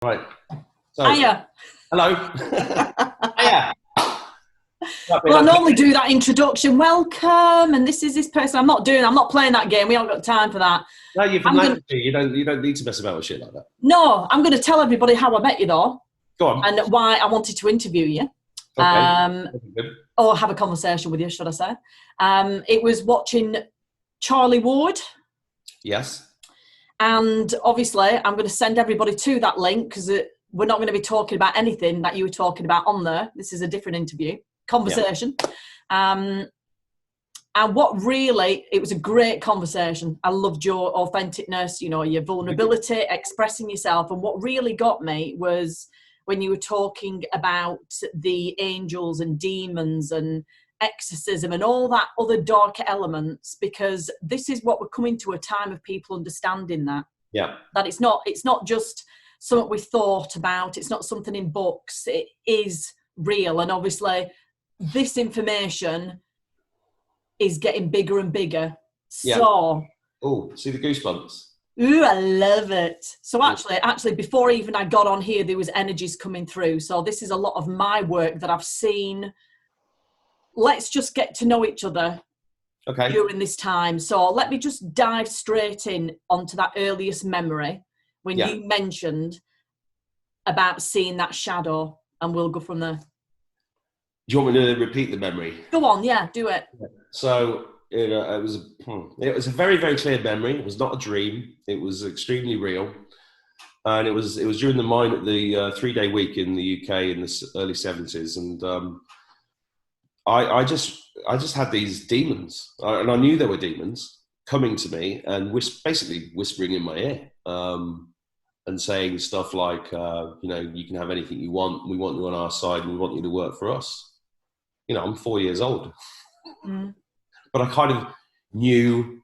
Right. So, Hiya. hello. Hiya. Well, I normally do that introduction. Welcome, and this is this person. I'm not playing that game. We haven't got time for that. No, you're from Lancashire. You don't need to mess about with shit like that. No, I'm going to tell everybody how I met you, though. Go on. And why I wanted to interview you. Okay. Or have a conversation with you, should I say. It was watching Charlie Ward. Yes. And obviously, I'm going to send everybody to that link because we're not going to be talking about anything that you were talking about on there. This is a different conversation. Yeah. And what really, it was a great conversation. I loved your authenticness, your vulnerability, expressing yourself. And what really got me was when you were talking about the angels and demons and exorcism and all that other dark elements, because this is what we're coming to, a time of people understanding that. Yeah. That it's not just something we thought about. It's not something in books. It is real. And obviously this information is getting bigger and bigger. Yeah. So, see the goosebumps. Ooh, I love it. So actually, before even I got on here, there was energies coming through. So this is a lot of my work that I've seen. Let's just get to know each other during this time. So let me just dive straight in onto that earliest memory when you mentioned about seeing that shadow, and we'll go from there. Do you want me to repeat the memory? Go on, yeah, do it. So it was a very, very clear memory. It was not a dream. It was extremely real, and it was during the 3-day week in the UK in the early 70s, and I just had these demons, and I knew there were demons coming to me and basically whispering in my ear, and saying stuff like, you can have anything you want. We want you on our side, and we want you to work for us. I'm 4 years old, but I kind of knew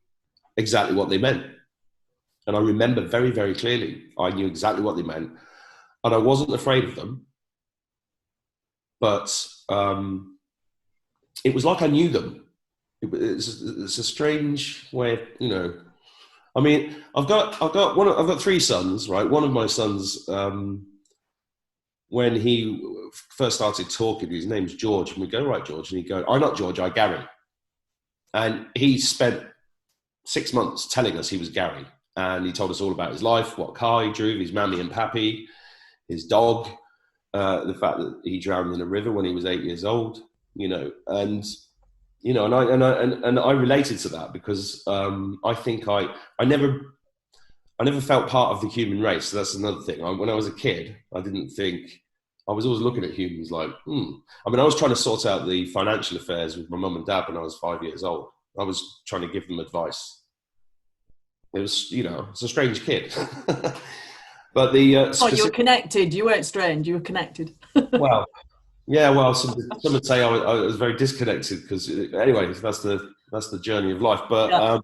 exactly what they meant, and I remember very, very clearly. I knew exactly what they meant, and I wasn't afraid of them, but it was like I knew them. It's a strange way of, I mean, I've got 3 sons, right? One of my sons, when he first started talking, his name's George, and we go, right, George, and he'd go, I'm not George, I'm Gary. And he spent 6 months telling us he was Gary, and he told us all about his life, what car he drove, his mammy and pappy, his dog, the fact that he drowned in a river when he was 8 years old. And I related to that because I think I never felt part of the human race. So that's another thing. When I was a kid, I didn't think, I was always looking at humans like, I mean, I was trying to sort out the financial affairs with my mum and dad when I was 5 years old. I was trying to give them advice. It was, it's a strange kid. But the you were connected. You weren't strange. You were connected. Well. Yeah, well, some would say I was very disconnected because, anyway, that's the journey of life. But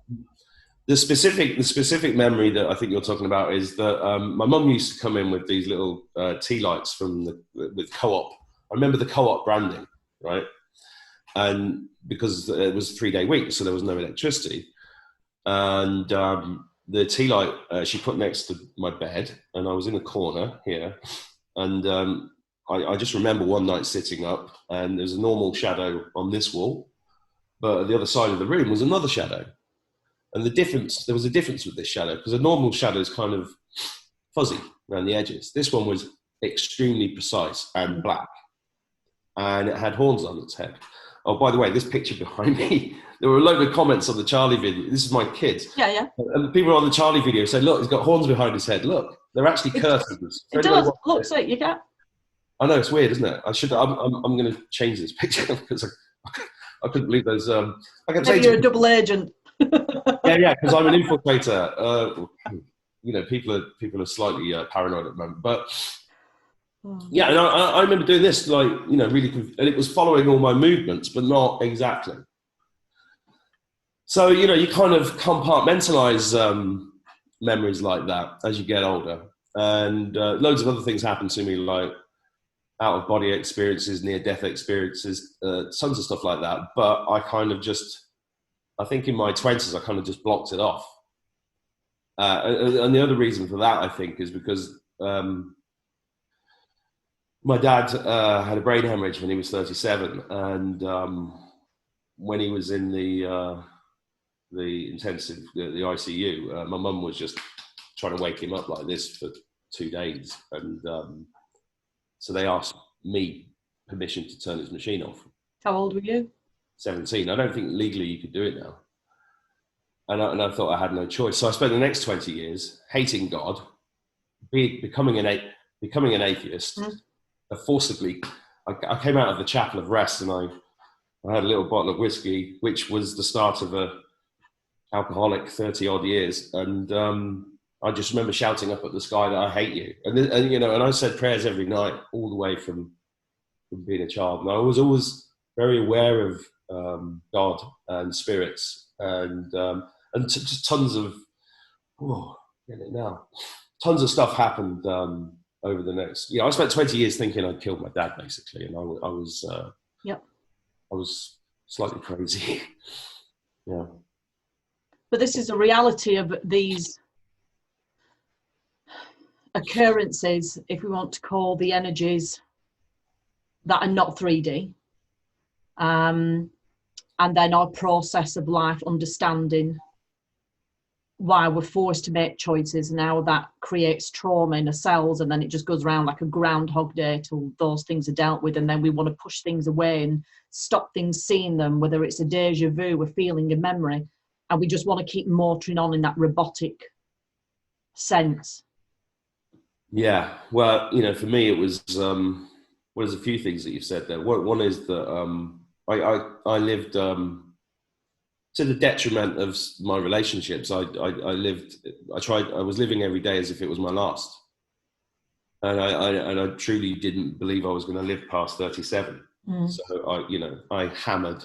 the specific memory that I think you're talking about is that my mum used to come in with these little tea lights with Co-op. I remember the Co-op branding, right? And because it was a 3-day week, so there was no electricity, and the tea light she put next to my bed, and I was in a corner here, and I just remember one night sitting up, and there was a normal shadow on this wall, but at the other side of the room was another shadow. And there was a difference with this shadow, because a normal shadow is kind of fuzzy around the edges. This one was extremely precise and black, and it had horns on its head. Oh, by the way, this picture behind me, there were a load of comments on the Charlie video. This is my kid. Yeah. And the people on the Charlie video say, look, he's got horns behind his head. Look, they're actually curtains. It does. Look, so you get. I know, it's weird, isn't it? I'm going to change this picture because I couldn't believe those. Maybe you're a double agent. yeah, because I'm an infiltrator. People are slightly paranoid at the moment, but yeah, and I remember doing this, really, and it was following all my movements, but not exactly. So you kind of compartmentalize memories like that as you get older, and loads of other things happen to me, like out-of-body experiences, near-death experiences, tons of stuff like that. But I think in my 20s, I kind of just blocked it off. And the other reason for that, I think, is because My dad had a brain hemorrhage when he was 37, and when he was in the intensive, the ICU, my mum was just trying to wake him up like this for 2 days, and so they asked me permission to turn his machine off. How old were you? 17. I don't think legally you could do it now. And I thought I had no choice. So I spent the next 20 years hating God, becoming an atheist. Forcibly, I came out of the chapel of rest, and I had a little bottle of whiskey, which was the start of a alcoholic 30 odd years. And I just remember shouting up at the sky that I hate you. And you know, and I said prayers every night, all the way from being a child. And I was always very aware of God and spirits, and just tons of, get it now, tons of stuff happened over the next. I spent 20 years thinking I'd killed my dad, basically, and I was I was slightly crazy. Yeah. But this is a reality of these occurrences, if we want to call the energies that are not 3D. And then our process of life, understanding why we're forced to make choices, and how that creates trauma in ourselves, and then it just goes around like a groundhog day till those things are dealt with, and then we want to push things away and stop things seeing them, whether it's a deja vu, a feeling, a memory, and we just want to keep motoring on in that robotic sense. Yeah, well, for me it was there's a few things that you've said there. One is that I lived to the detriment of my relationships. I was living every day as if it was my last, and I truly didn't believe I was going to live past 37. So I hammered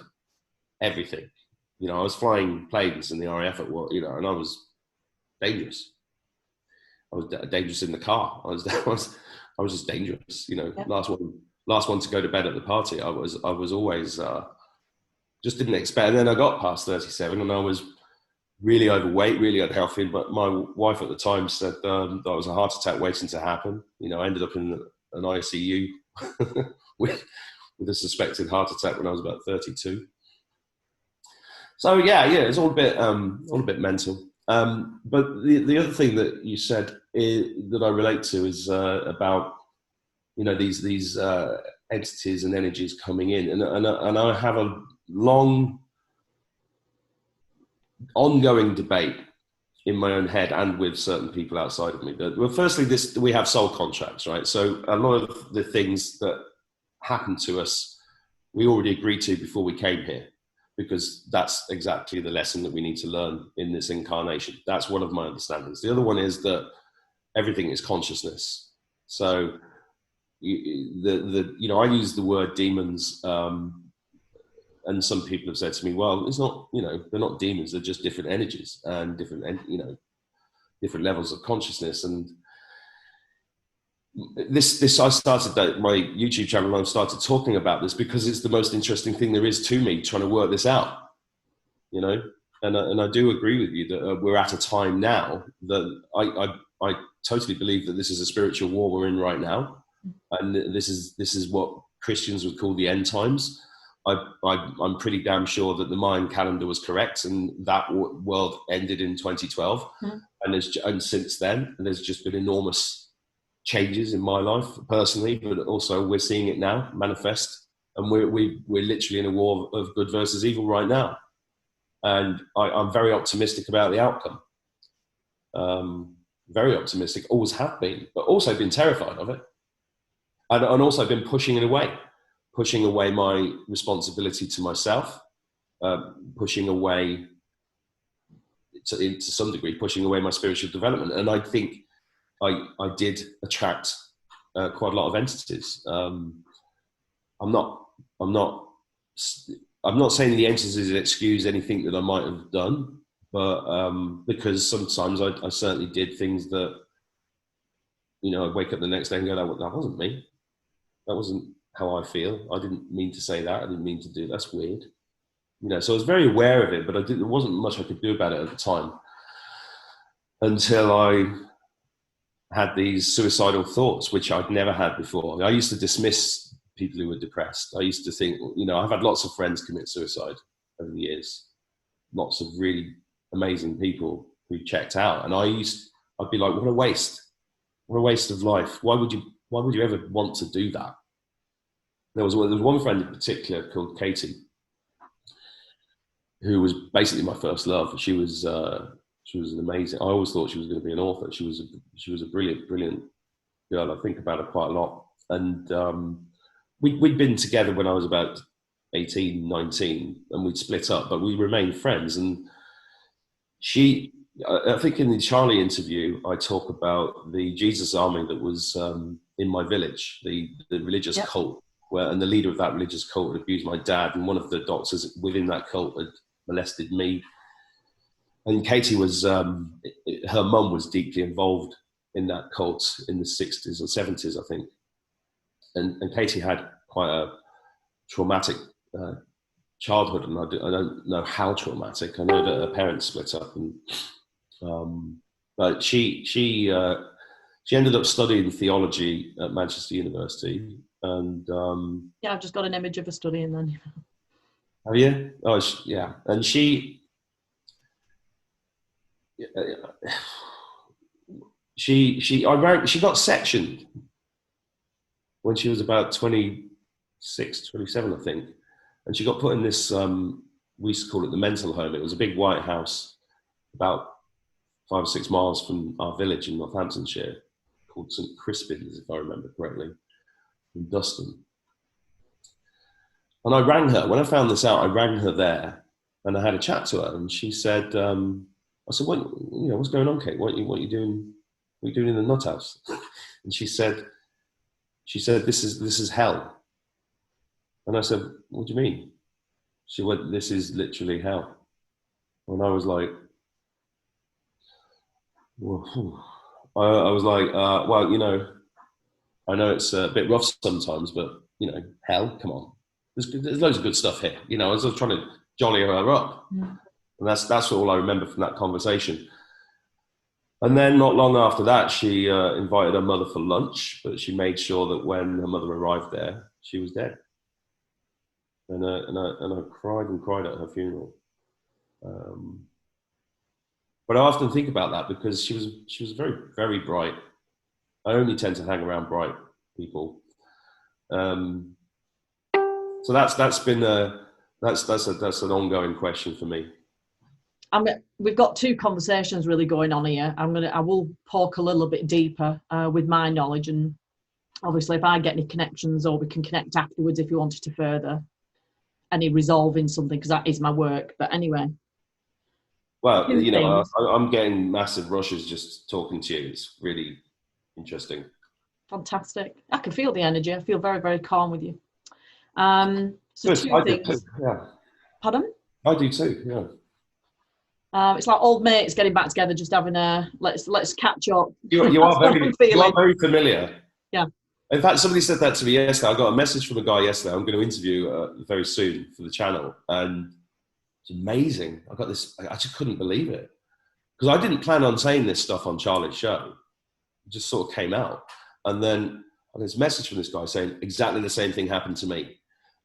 everything. I was flying planes in the RAF at work, and I was dangerous. I was dangerous in the car. I was just dangerous. Yeah. Last one to go to bed at the party. I was always just didn't expect. And then I got past 37, and I was really overweight, really unhealthy. But my wife at the time said that I was a heart attack waiting to happen. I ended up in an ICU with a suspected heart attack when I was about 32. So yeah, it's all a bit mental. But the other thing that you said that I relate to is about these entities and energies coming in, and I have a long ongoing debate in my own head and with certain people outside of me. Well, firstly, we have soul contracts, right? So a lot of the things that happen to us, we already agreed to before we came here, because that's exactly the lesson that we need to learn in this incarnation. That's one of my understandings. The other one is that everything is consciousness. So I use the word demons, and some people have said to me, well, it's not, they're not demons, they're just different energies and different levels of consciousness. And this I started my YouTube channel, and I started talking about this because it's the most interesting thing there is to me, trying to work this out, and I do agree with you that we're at a time now that I totally believe that this is a spiritual war we're in right now, and this is what Christians would call the end times. I'm pretty damn sure that the Mayan calendar was correct, and that world ended in 2012, and since then there's just been enormous changes in my life personally, but also we're seeing it now manifest, and we're literally in a war of good versus evil right now, and I'm very optimistic about the outcome. Very optimistic, always have been, but also been terrified of it, and also been pushing away my responsibility to myself, pushing away to some degree, pushing away my spiritual development. And I think I did attract quite a lot of entities. I'm not saying the entities excuse anything that I might have done, but because sometimes I certainly did things that, I'd wake up the next day and go, that wasn't me. That wasn't how I feel. I didn't mean to say that. I didn't mean to do that. That's weird. So I was very aware of it, but there wasn't much I could do about it at the time until I had these suicidal thoughts, which I'd never had before. I used to dismiss people who were depressed. I used to think, I've had lots of friends commit suicide over the years, lots of really amazing people who checked out. And I'd be like, what a waste of life. Why would you ever want to do that? There was one friend in particular called Katie, who was basically my first love. She was an amazing. I always thought she was going to be an author. She was a brilliant girl. I think about her quite a lot. And we'd been together when I was about 18, 19, and we'd split up, but we remained friends. And I think in the Charlie interview, I talk about the Jesus Army that was in my village, the religious cult, and the leader of that religious cult had abused my dad, and one of the doctors within that cult had molested me. And Katie was, her mum was deeply involved in that cult in the 60s or 70s, I think. And Katie had quite a traumatic childhood, and I don't know how traumatic. I know that her parents split up, but she ended up studying theology at Manchester University, and I've just got an image of her studying then. Have you? Oh, yeah. And she got sectioned when she was about 26, 27, I think. And she got put in this, we used to call it the mental home. It was a big white house about 5 or 6 miles from our village in Northamptonshire, called St. Crispin's, if I remember correctly, in Duston. And I rang her. When I found this out, I rang her there, and I had a chat to her. And she said, I said, what's going on, Kate? What are you doing? What are you doing in the nut house? And she said, this is hell. And I said, what do you mean? She went, this is literally hell. And I was like, I was like, well, I know it's a bit rough sometimes, but hell, come on. There's loads of good stuff here. I was trying to jolly her up. Mm. And that's all I remember from that conversation. And then not long after that, she invited her mother for lunch, but she made sure that when her mother arrived there, she was dead. And I cried at her funeral. But I often think about that because she was very, very bright. I only tend to hang around bright people. So that's been that's an ongoing question for me. We've got 2 conversations really going on here. I will poke a little bit deeper with my knowledge, and obviously if I get any connections, or we can connect afterwards if you wanted to further any resolving something, because that is my work. But anyway. Well, I'm getting massive rushes just talking to you. It's really interesting. Fantastic. I can feel the energy. I feel very, very calm with you. So Good. 2 things. Do too, yeah. Pardon? I do too, yeah. It's like old mates getting back together, just having let's catch up. You are very familiar. Yeah. In fact, somebody said that to me yesterday. I got a message from a guy yesterday. I'm going to interview very soon for the channel, and it's amazing. I got this. I just couldn't believe it, because I didn't plan on saying this stuff on Charlie's show. It just sort of came out, and then I got this message from this guy saying exactly the same thing happened to me,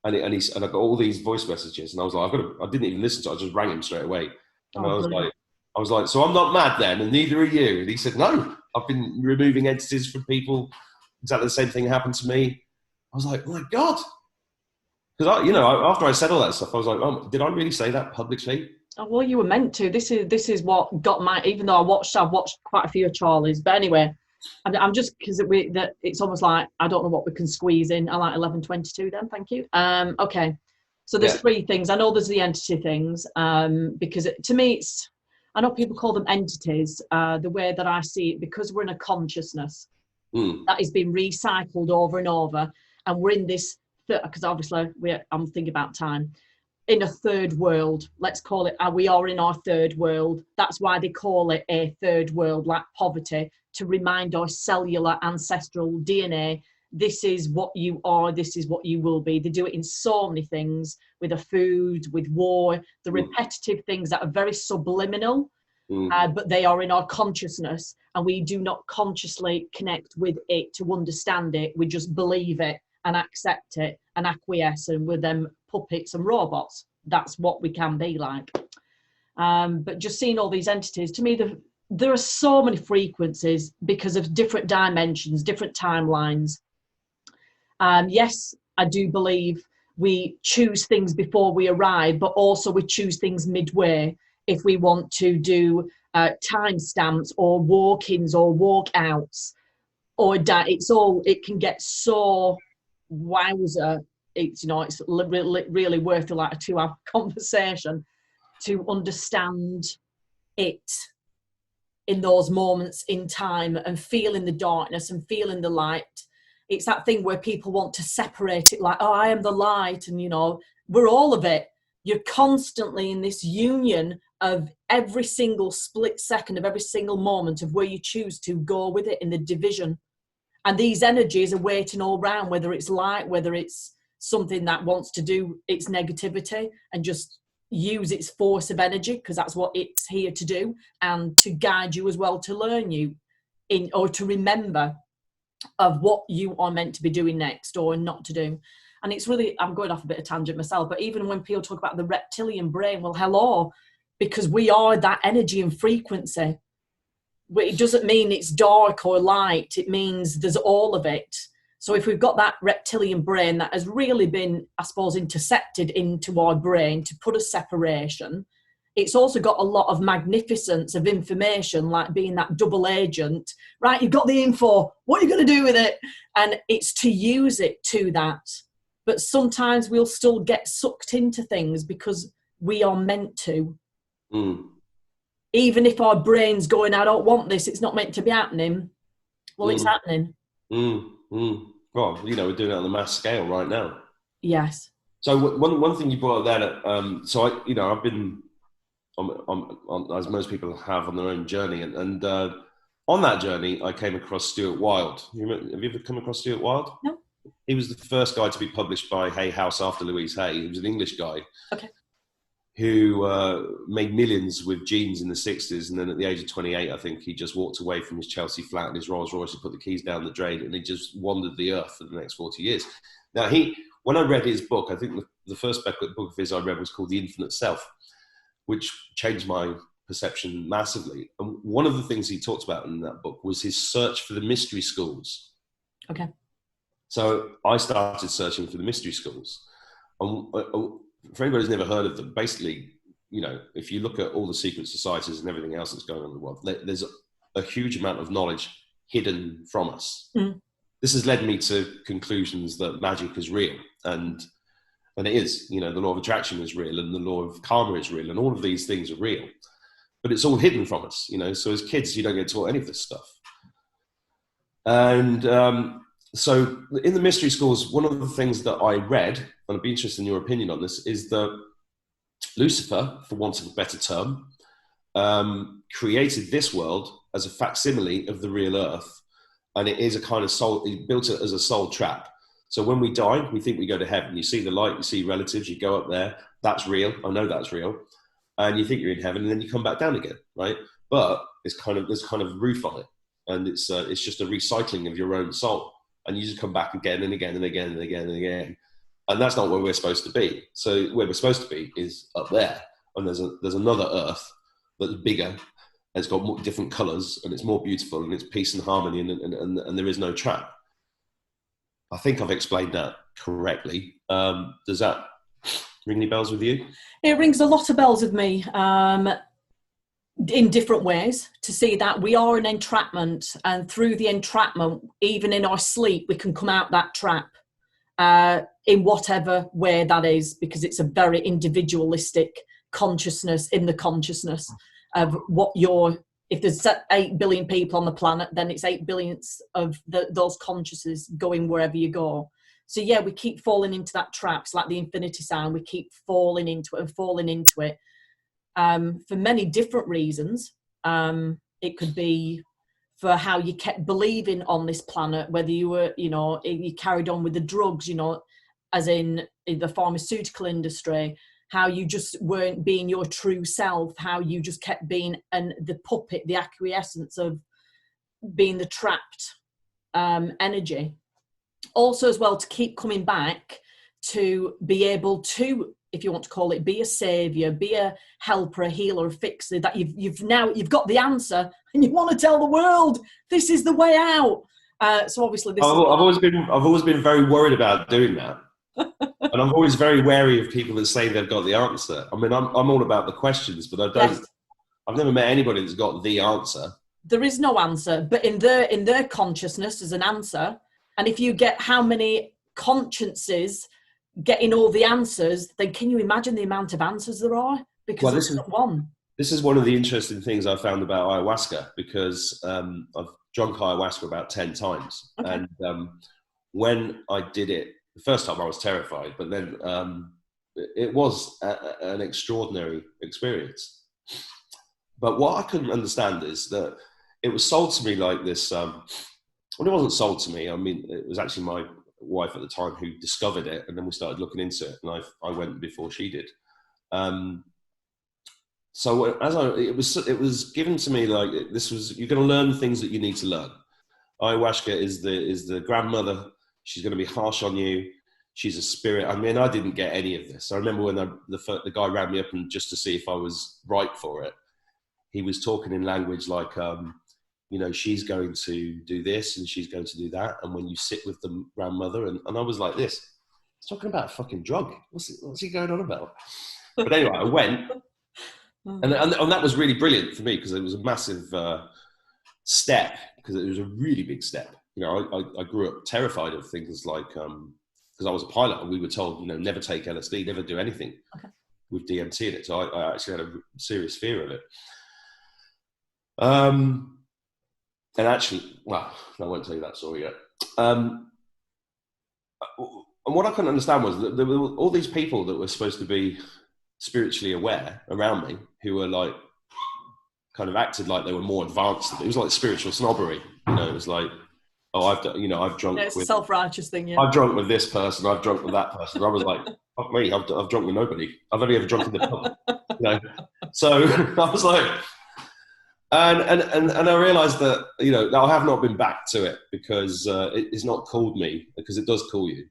and I got all these voice messages, and I was like, I didn't even listen to it. I just rang him straight away. And I was like, so I'm not mad then, and neither are you. And he said, no, I've been removing entities from people. Exactly the same thing happened to me. I was like, oh my God. Because after I said all that stuff, I was like, oh, did I really say that publicly? Oh, well, you were meant to. This is what got even though I've watched quite a few of Charlie's, but anyway, I'm just, because it's almost like, I don't know what we can squeeze in. I like 11:22 then, thank you. Okay. So there's 3 things. I know there's the entity things, because to me, I know people call them entities. The way that I see it, because we're in a consciousness that is being recycled over and over, and we're in this, because obviously I'm thinking about time, in a third world. Let's call it, we are in our third world. That's why they call it a third world, like poverty, to remind our cellular ancestral DNA, this is what you are, this is what you will be. They do it in so many things, with a food, with war, the repetitive things that are very subliminal, but they are in our consciousness, and we do not consciously connect with it to understand it. We just believe it and accept it and acquiesce, and with them puppets and robots. That's what we can be like. But just seeing all these entities, to me, there are so many frequencies because of different dimensions, different timelines. Yes, I do believe we choose things before we arrive, but also we choose things midway if we want to do timestamps or walk-ins or walk-outs, or it can get so wowzer. It's it's really worth like a 2-hour conversation to understand it in those moments in time, and feeling the darkness and feeling the light. It's that thing where people want to separate it, like, oh, I am the light, and we're all of it. You're constantly in this union of every single split second of every single moment of where you choose to go with it in the division. And these energies are waiting all around, whether it's light, whether it's something that wants to do its negativity and just use its force of energy, because that's what it's here to do, and to guide you as well, to learn you in, or to remember of what you are meant to be doing next or not to do. And it's really, I'm going off a bit of tangent myself, but even when people talk about the reptilian brain, well, hello, because we are that energy and frequency. It doesn't mean it's dark or light. It means there's all of it. So if we've got that reptilian brain that has really been, I suppose, intercepted into our brain to put a separation, it's also got a lot of magnificence of information, like being that double agent, right? You've got the info, what are you going to do with it? And it's to use it to that. But sometimes we'll still get sucked into things because we are meant to. Even if our brain's going, I don't want this, it's not meant to be happening. Well, it's happening. Well, we're doing it on a mass scale right now. Yes. So one thing you brought up there, so I've been on, as most people have, on their own journey, and on that journey, I came across Stuart Wilde. Have you ever come across Stuart Wilde? No. He was the first guy to be published by Hay House after Louise Hay. He was an English guy. Okay. Who made millions with jeans in the 60s, and then at the age of 28, I think, he just walked away from his Chelsea flat and his Rolls Royce and put the keys down the drain, and he just wandered the earth for the next 40 years. Now, when I read his book, I think the first book of his I read was called The Infinite Self, which changed my perception massively. And one of the things he talked about in that book was his search for the mystery schools. Okay. So I started searching for the mystery schools. For anybody who's never heard of them, basically, if you look at all the secret societies and everything else that's going on in the world, there's a huge amount of knowledge hidden from us. This has led me to conclusions that magic is real, and it is. The law of attraction is real, and the law of karma is real, and all of these things are real, but it's all hidden from us. So as kids, you don't get taught any of this stuff. And so in the mystery schools, one of the things that I read, and I'd be interested in your opinion on this, is that Lucifer, for want of a better term, created this world as a facsimile of the real earth. And it is a kind of soul, he built it as a soul trap. So when we die, we think we go to heaven. You see the light, you see relatives, you go up there. That's real. I know that's real. And you think you're in heaven, and then you come back down again, right? But there's kind of roof on it. And it's just a recycling of your own soul. And you just come back again and again and again and again and again. And that's not where we're supposed to be. So where we're supposed to be is up there. And there's another earth that's bigger, and it's got more different colours, and it's more beautiful, and it's peace and harmony, and there is no trap. I think I've explained that correctly. Does that ring any bells with you? It rings a lot of bells with me. In different ways, to see that we are an entrapment, and through the entrapment, even in our sleep, we can come out that trap in whatever way that is, because it's a very individualistic consciousness in the consciousness of what if there's 8 billion people on the planet, then it's 8 billions of those consciousnesses going wherever you go. So yeah, we keep falling into that trap. It's like the infinity sign. We keep falling into it and falling into it. For many different reasons. It could be for how you kept believing on this planet, whether you were, you carried on with the drugs, as in the pharmaceutical industry, how you just weren't being your true self, how you just kept being the puppet, the acquiescence of being the trapped energy. Also as well, to keep coming back to be able to, if you want to call it, be a savior, be a helper, a healer, a fixer, that you've got the answer and you want to tell the world this is the way out. So obviously this I've always been very worried about doing that. And I'm always very wary of people that say they've got the answer. I mean, I'm all about the questions, but I've never met anybody that's got the answer. There is no answer, but in their consciousness there's an answer. And if you get how many consciences getting all the answers, then can you imagine the amount of answers there are? Because this is one. This is one of the interesting things I found about ayahuasca, because I've drunk ayahuasca about 10 times. Okay. And when I did it, the first time I was terrified, but then it was an extraordinary experience. But what I couldn't understand is that it was sold to me like this. Well, it wasn't sold to me. I mean, it was actually my wife at the time who discovered it, and then we started looking into it, and I went before she did. So it was given to me like this was, you're going to learn things that you need to learn. Ayahuasca is the grandmother. She's going to be harsh on you. She's a spirit. I mean, I didn't get any of this. I remember when the guy rang me up and just to see if I was right for it, he was talking in language like, you know, she's going to do this and she's going to do that. And when you sit with the grandmother, and I was like this, he's talking about a fucking drug. What's he going on about? But anyway, I went. And that was really brilliant for me, because it was a massive step, because it was a really big step. You know, I grew up terrified of things like, because I was a pilot and we were told, you know, never take LSD, never do anything with DMT in it. So I actually had a serious fear of it. And actually, well, I won't tell you that story yet. And what I couldn't understand was that there were all these people that were supposed to be spiritually aware around me, who were like, kind of acted like they were more advanced. It was like spiritual snobbery. You know, it was like, oh, I've drunk it's with a self-righteous thing. Yeah, I've drunk with this person. I've drunk with that person. I was like, fuck me, I've drunk with nobody. I've only ever drunk in the pub. You know? So I was like, and I realised that, you know, I have not been back to it, because it's not called me, because it does call you.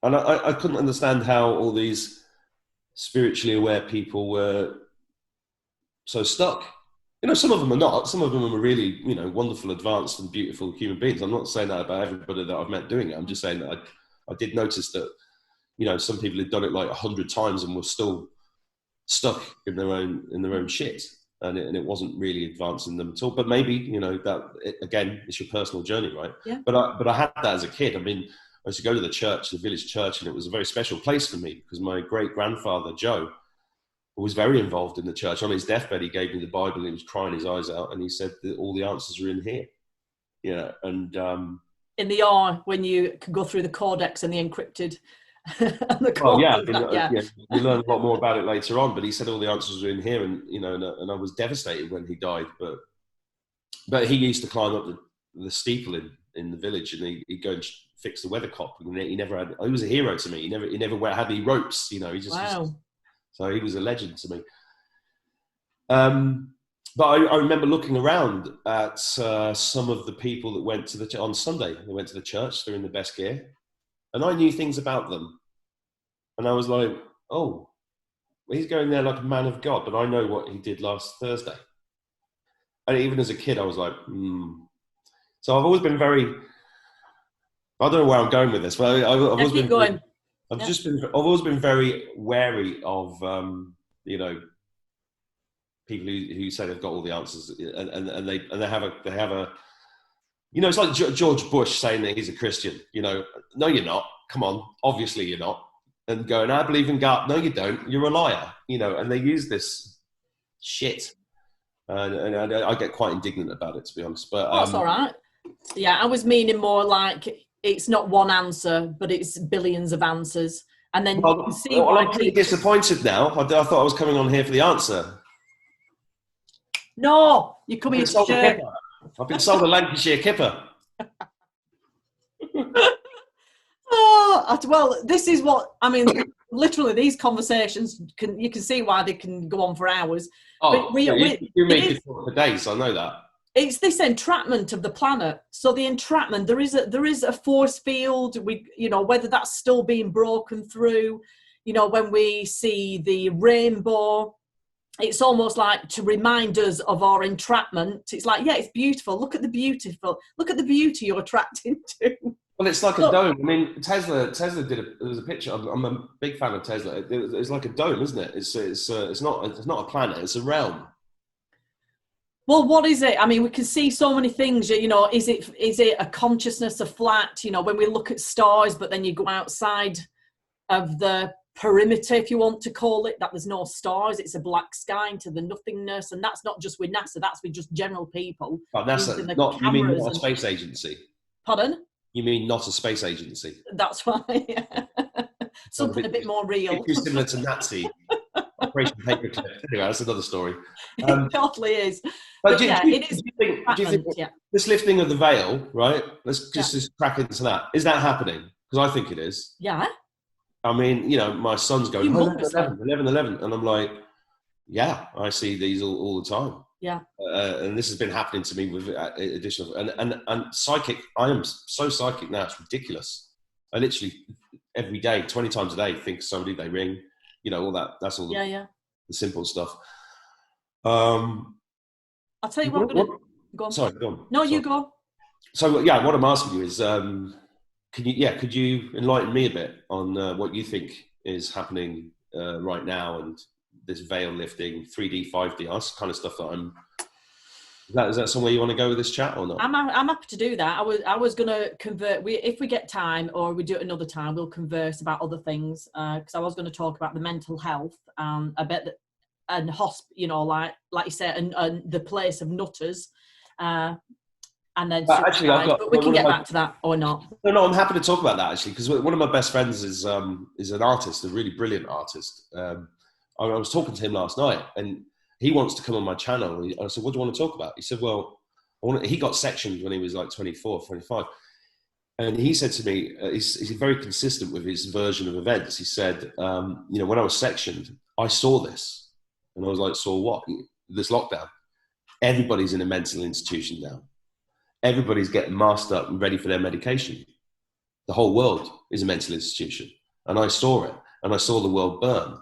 And I couldn't understand how all these spiritually aware people were so stuck. You know, some of them are not. Some of them are really, you know, wonderful, advanced and beautiful human beings. I'm not saying that about everybody that I've met doing it. I'm just saying that I did notice that, you know, some people had done it like 100 times and were still stuck in their own shit. And it wasn't really advancing them at all. But maybe, you know, again, it's your personal journey, right? Yeah. But I had that as a kid. I mean, I used to go to the village church, and it was a very special place for me, because my great-grandfather, Joe, was very involved in the church. On his deathbed, he gave me the Bible, and he was crying his eyes out, and he said that all the answers are in here. You know, and in the R, when you can go through the codex and the encrypted. And the you learn a lot more about it later on. But he said all the answers are in here, and you know, and I was devastated when he died. But he used to climb up the steeple in the village, and he'd go and fix the weathercock. And he never had. He was a hero to me. He never had any ropes. You know, he just. Wow. So he was a legend to me. But I remember looking around at some of the people that went to on Sunday. They went to the church. They're in the best gear, and I knew things about them. And I was like, oh, well, he's going there like a man of God, but I know what he did last Thursday. And even as a kid, I was like, So I've always been very. I don't know where I'm going with this, but I've always been going. I've always been very wary of, you know, people who say they've got all the answers, and they have a, you know, it's like George Bush saying that he's a Christian. You know, no, you're not. Come on, obviously you're not. And going, I believe in God. No, you don't. You're a liar. You know, and they use this shit, and I get quite indignant about it, to be honest. But that's all right. Yeah, I was meaning more like, it's not one answer, but it's billions of answers. And then you can see I'm pretty disappointed now. I thought I was coming on here for the answer. No, you're coming to church. I've been sold a Lancashire kipper. Oh, Well, this is what I mean. Literally, these conversations you can see why they can go on for hours. Oh, but you make it for days. I know that. It's this entrapment of the planet. So the entrapment, there is a force field. Whether that's still being broken through. When we see the rainbow, it's almost like to remind us of our entrapment. It's like, yeah, it's beautiful. Look at the beauty you're attracting to. Well, it's like a dome. I mean, Tesla did there was a picture. I'm a big fan of Tesla. It's like a dome, isn't it? It's not a planet. It's a realm. Well, what is it? I mean, we can see so many things. Is it a consciousness, a flat? When we look at stars, but then you go outside of the perimeter, if you want to call it, that there's no stars. It's a black sky into the nothingness, and that's not just with NASA. That's with just general people. Oh, NASA, you mean not a space agency? Pardon? You mean not a space agency? That's right. Something a bit more real. It's similar to Nazi Operation Paperclip. Anyway, that's another story. It totally is. But do you think this lifting of the veil, right? Let's just crack into that. Is that happening? Because I think it is. Yeah. I mean, my son's going, 11, and I'm like, yeah, I see these all the time. Yeah. And this has been happening to me with additional and psychic. I am so psychic now; it's ridiculous. I literally every day, 20 times a day, think somebody, they ring, all that. That's all the simple stuff. I'll tell you what I'm gonna go on. Sorry, go on. No, you go. So what I'm asking you is, could you enlighten me a bit on what you think is happening right now and this veil lifting, 3D, 5D, that's the kind of stuff that is that somewhere you want to go with this chat or not? I'm happy to do that. I was going to convert, if we get time or we do it another time, we'll converse about other things, because I was going to talk about the mental health, a bit, and like you said, and the place of nutters, and then actually, but we can get back to that or not. No, I'm happy to talk about that actually, because one of my best friends is an artist, a really brilliant artist. I was talking to him last night, and he wants to come on my channel. I said, "What do you want to talk about?" He said, "Well, he got sectioned when he was like 24, 25." And he said to me, he's very consistent with his version of events. He said, when I was sectioned, I saw this. And I was like, saw what? This lockdown. Everybody's in a mental institution now. Everybody's getting masked up and ready for their medication. The whole world is a mental institution. And I saw it. And I saw the world burn.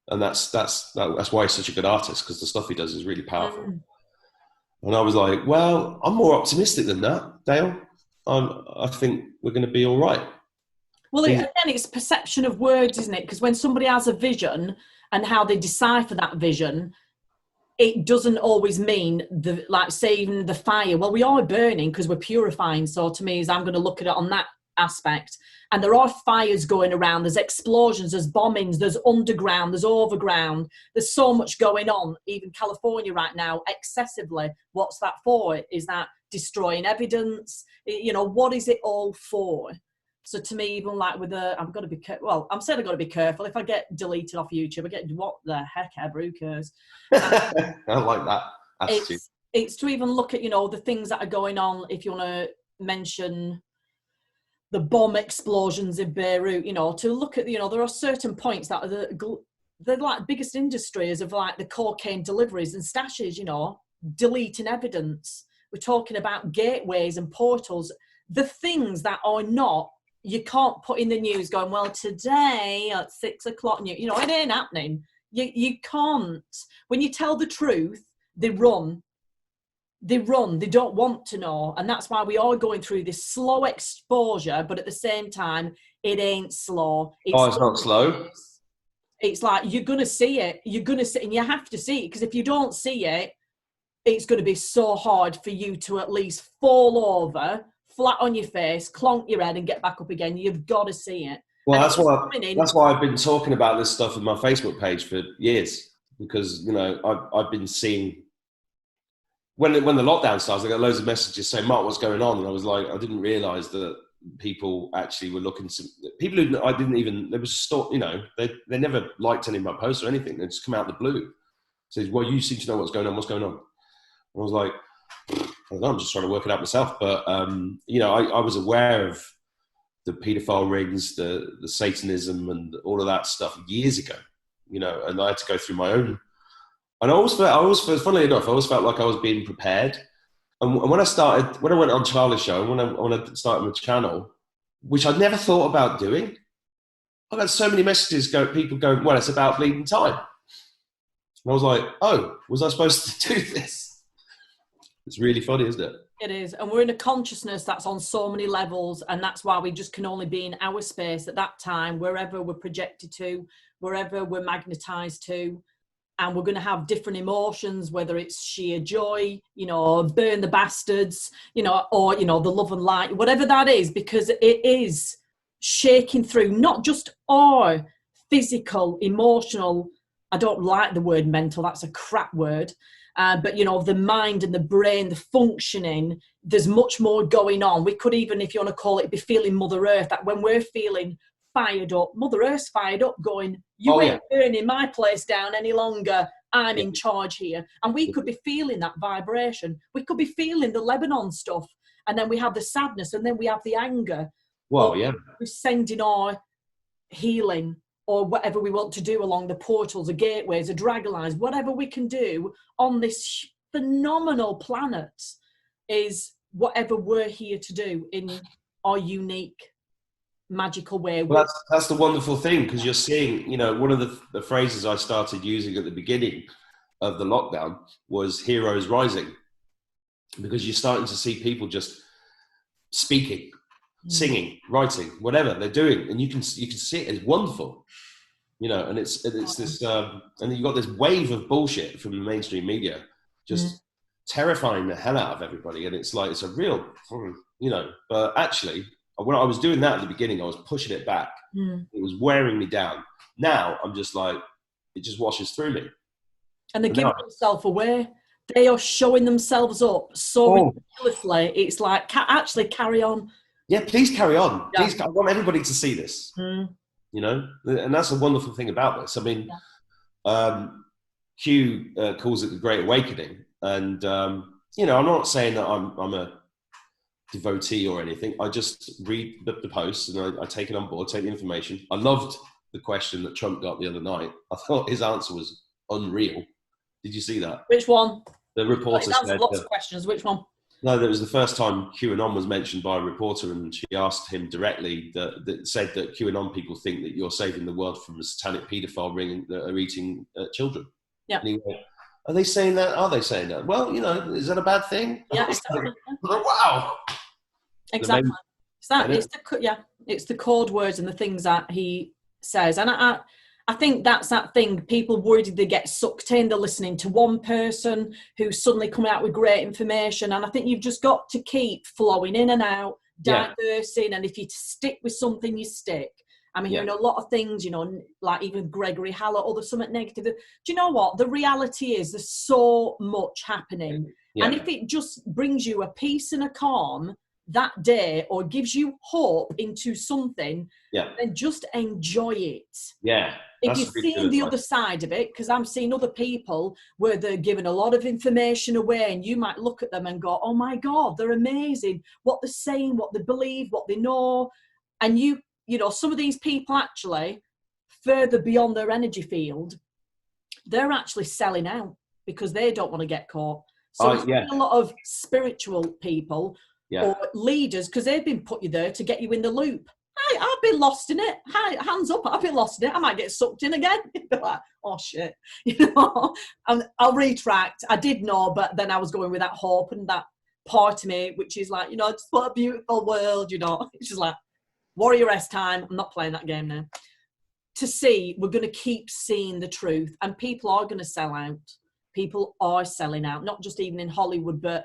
And that's why he's such a good artist, because the stuff he does is really powerful. And I was like, well, I'm more optimistic than that, Dale. I think we're going to be all right. Well, again, it's perception of words, isn't it? Because when somebody has a vision and how they decipher that vision, it doesn't always mean saving the fire. Well, we are burning because we're purifying. So to me, I'm going to look at it on that aspect. And there are fires going around. There's explosions, there's bombings, there's underground, there's overground. There's so much going on, even California right now, excessively. What's that for? Is that destroying evidence? What is it all for? So to me, even like with I've got to be I'm saying I've got to be careful. If I get deleted off YouTube, I get, what the heck ever, who cares? I like that attitude. It's to even look at, the things that are going on. If you want to mention the bomb explosions in Beirut, to look at, there are certain points that are they're like biggest industries of like the cocaine deliveries and stashes, deleting evidence. We're talking about gateways and portals, the things that are not, you can't put in the news going, well, today at 6 o'clock, it ain't happening. You can't. When you tell the truth, they run. They don't want to know. And that's why we are going through this slow exposure, but at the same time, it ain't slow. It's not slow. It's like, you're going to see it. You're going to see it, and you have to see it, because if you don't see it, it's going to be so hard for you to at least fall over, flat on your face, clonk your head and get back up again. You've got to see it. Well, that's why I've been talking about this stuff on my Facebook page for years, because, I've been seeing, when the lockdown starts, I got loads of messages saying, Mark, what's going on? And I was like, I didn't realise that people actually were looking to, people who I didn't even, there was they never liked any of my posts or anything. They just come out of the blue. Says, well, you seem to know what's going on. I was like, I don't know, I'm just trying to work it out myself. But, I was aware of the paedophile rings, the Satanism, and all of that stuff years ago. You know, and I had to go through my own. And I always felt, funnily enough, I always felt like I was being prepared. And when I went on Charlie's show, when I started my channel, which I'd never thought about doing, I got so many messages, people going, well, it's about bleeding time. And I was like, oh, was I supposed to do this? It's really funny, isn't it? It is. And we're in a consciousness that's on so many levels. And that's why we just can only be in our space at that time, wherever we're projected to, wherever we're magnetized to. And we're going to have different emotions, whether it's sheer joy, you know, burn the bastards, you know, or, you know, the love and light, whatever that is, because it is shaking through not just our physical, emotional, I don't like the word mental, that's a crap word, but, you know, the mind and the brain, the functioning, there's much more going on. We could even, if you want to call it, be feeling Mother Earth, that when we're feeling fired up, Mother Earth's fired up going, you ain't burning my place down any longer, I'm in charge here. And we could be feeling that vibration. We could be feeling the Lebanon stuff. And then we have the sadness, and then we have the anger. Well, yeah. We're sending our healing or whatever we want to do along the portals, the gateways, the dragon lines, whatever we can do on this phenomenal planet is whatever we're here to do in our unique magical way. Well, that's the wonderful thing, because you're seeing, you know, one of the phrases I started using at the beginning of the lockdown was heroes rising, because you're starting to see people just speaking, singing, writing, whatever they're doing, and you can see it. It's wonderful, you know. And it's this, and then you've got this wave of bullshit from the mainstream media, just terrifying the hell out of everybody. And it's like, it's a real, you know. But actually, when I was doing that at the beginning, I was pushing it back. It was wearing me down. Now I'm just like, it just washes through me. And they're giving themselves away. They are showing themselves up so ridiculously. It's like, actually carry on. Yeah, please carry on. Yeah. Please, I want everybody to see this. You know, and that's a wonderful thing about this. I mean, Q calls it the Great Awakening, and you know, I'm not saying that I'm a devotee or anything. I just read the posts and I take it on board, take the information. I loved the question that Trump got the other night. I thought his answer was unreal. Did you see that? Which one? The reporter said, lots of questions. Which one? No, that was the first time QAnon was mentioned by a reporter, and she asked him directly that said that QAnon people think that you're saving the world from a satanic paedophile ring that are eating children. Yeah. And he went, are they saying that? Are they saying that? Well, you know, is that a bad thing? Yeah. Wow. Exactly. It's the code words and the things that he says. And I think that's that thing. People worried they get sucked in. They're listening to one person who's suddenly coming out with great information. And I think you've just got to keep flowing in and out, diversing. And if you stick with something, you stick. I mean, you know, a lot of things, you know, like even Gregory Hallett or there's something negative. Do you know what? The reality is there's so much happening. Yeah. And if it just brings you a peace and a calm that day or gives you hope into something, then just enjoy it. Yeah. If you're seeing the other side of it, because I'm seeing other people where they're giving a lot of information away, and you might look at them and go, oh my God, they're amazing. What they're saying, what they believe, what they know. And you know, some of these people actually, further beyond their energy field, they're actually selling out because they don't want to get caught. So there's a lot of spiritual people or leaders, because they've been put you there to get you in the loop. I've been lost in it. Hands up, I've been lost in it. I might get sucked in again. Be like, oh shit, you know. And I'll retract. I did know, but then I was going with that hope and that part of me, which is like, you know, just what a beautiful world, you know. It's just like Warrior-esque time. I'm not playing that game now. To see, we're going to keep seeing the truth, and people are going to sell out. People are selling out, not just even in Hollywood, but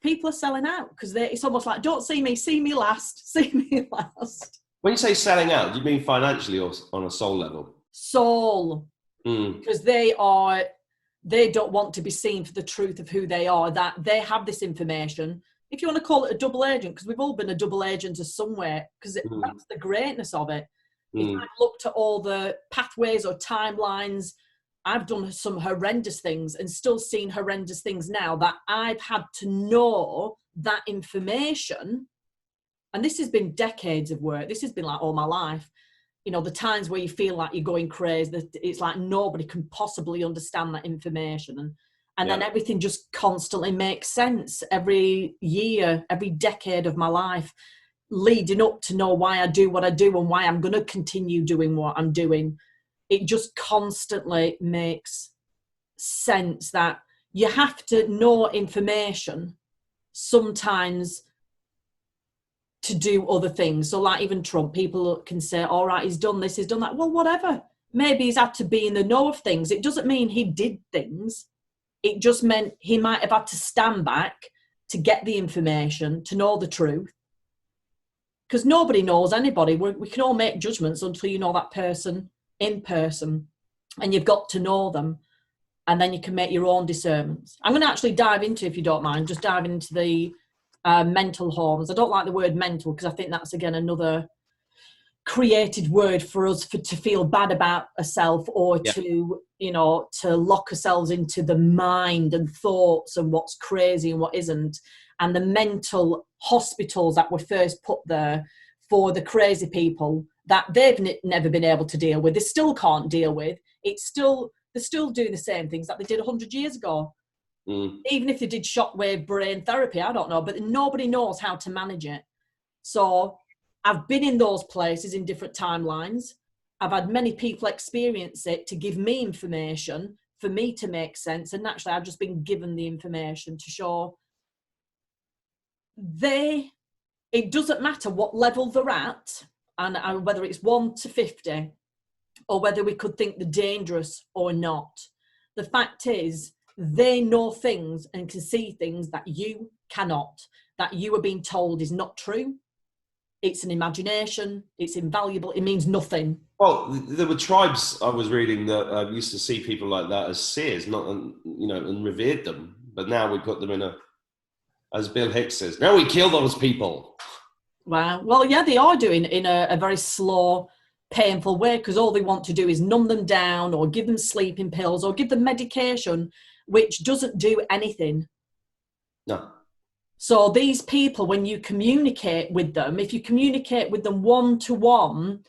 people are selling out because it's almost like, don't see me last, see me last. When you say selling out, do you mean financially or on a soul level? Soul. Because they don't want to be seen for the truth of who they are, that they have this information. If you want to call it a double agent, because we've all been a double agent of somewhere, because that's the greatness of it. If I've looked at all the pathways or timelines, I've done some horrendous things and still seen horrendous things now that I've had to know that information and this has been decades of work, this has been like all my life, you know, the times where you feel like you're going crazy, that it's like nobody can possibly understand that information, and then everything just constantly makes sense every year, every decade of my life, leading up to know why I do what I do and why I'm going to continue doing what I'm doing. It just constantly makes sense that you have to know information sometimes to do other things. So like even Trump, people can say, all right, he's done this, he's done that. Well, whatever. Maybe he's had to be in the know of things. It doesn't mean he did things. It just meant he might have had to stand back to get the information, to know the truth. Because nobody knows anybody. We can all make judgments until you know that person in person, and you've got to know them, and then you can make your own discernments. I'm going to actually dive into, if you don't mind, just dive into the mental homes. I don't like the word mental because I think that's, again, another created word for us to feel bad about ourselves, or to, you know, to lock ourselves into the mind and thoughts and what's crazy and what isn't. And the mental hospitals that were first put there for the crazy people that they've never been able to deal with, they still can't deal with. They're still doing the same things that they did 100 years ago. Even if they did shockwave brain therapy, I don't know, but nobody knows how to manage it. So I've been in those places in different timelines. I've had many people experience it to give me information for me to make sense. And naturally, I've just been given the information to show it doesn't matter what level they're at, and whether it's 1 to 50, or whether we could think they're dangerous or not. The fact is, they know things and can see things that you cannot, that you are being told is not true. It's an imagination. It's invaluable. It means nothing. Well, there were tribes I was reading that used to see people like that as seers, not, you know, and revered them. But now we put them in as Bill Hicks says, now we kill those people. Wow. Well, yeah, they are doing it in a very slow, painful way, because all they want to do is numb them down, or give them sleeping pills, or give them medication, which doesn't do anything. No. So these people, when you communicate with them, if you communicate with them one-to-one,